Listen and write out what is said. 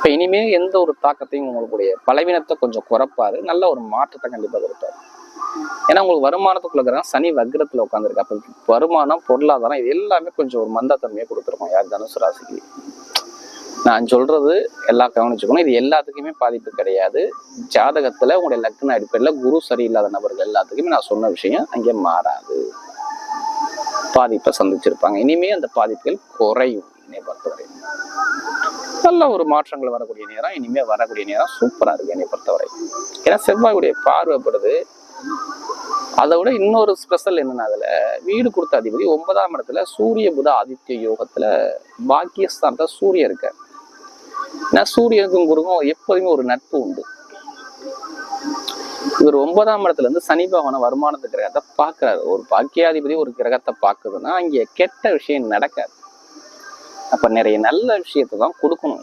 இப்ப இனிமே எந்த ஒரு தாக்கத்தையும் உங்களுடைய பலவீனத்தை கொஞ்சம் குறைப்பாரு, நல்ல ஒரு மாற்றத்தை கண்டிப்பா கொடுப்பாரு. ஏன்னா உங்களுக்கு வருமானத்துக்குள்ள சனி வக்ரத்துல உட்காந்துருக்கு. அப்ப வருமானம், பொருளாதாரம் இது எல்லாமே கொஞ்சம் ஒரு மந்தத்தன்மையை கொடுத்துருக்கோம் யார் தனுசு ராசிக்கு. நான் சொல்றது எல்லாம் கவனிச்சுக்கணும். இது எல்லாத்துக்குமே பாதிப்பு கிடையாது. ஜாதகத்துல உங்களுடைய லக்ன அடிப்படையில குரு சரியில்லாத நபர்கள் எல்லாத்துக்குமே நான் சொன்ன விஷயம் அங்கே மாறாது. பாதிப்பை சந்திச்சிருப்பாங்க. இனிமே அந்த பாதிப்புகள் குறையும். என்னை பொறுத்தவரை நல்ல ஒரு மாற்றங்கள் வரக்கூடிய நேரம், இனிமே வரக்கூடிய நேரம் சூப்பரா இருக்கு என்னை பொறுத்தவரை. ஏன்னா செவ்வாயுடைய பார்வைப்படுது. அதை விட இன்னொரு ஸ்பெஷல் என்னன்னா, அதுல வீடு கொடுத்த அதிபதி 9ஆம் இடத்துல சூரிய புத ஆதித்ய யோகத்துல பாக்கியஸ்தானத்தை சூரியன் இருக்க. ஏன்னா சூரியனுக்கும் குருக்கும் எப்போதுமே ஒரு நட்பு உண்டு. இவர் 9ஆம் இடத்துல இருந்து சனி பகவான வருமானத்து கிரகத்தை பாக்குறாரு. ஒரு பாக்கியாதிபதி ஒரு கிரகத்தை பாக்குதுன்னா அங்கே கெட்ட விஷயம் நடக்காது. அப்ப நிறைய நல்ல விஷயத்தை தான் கொடுக்கணும்.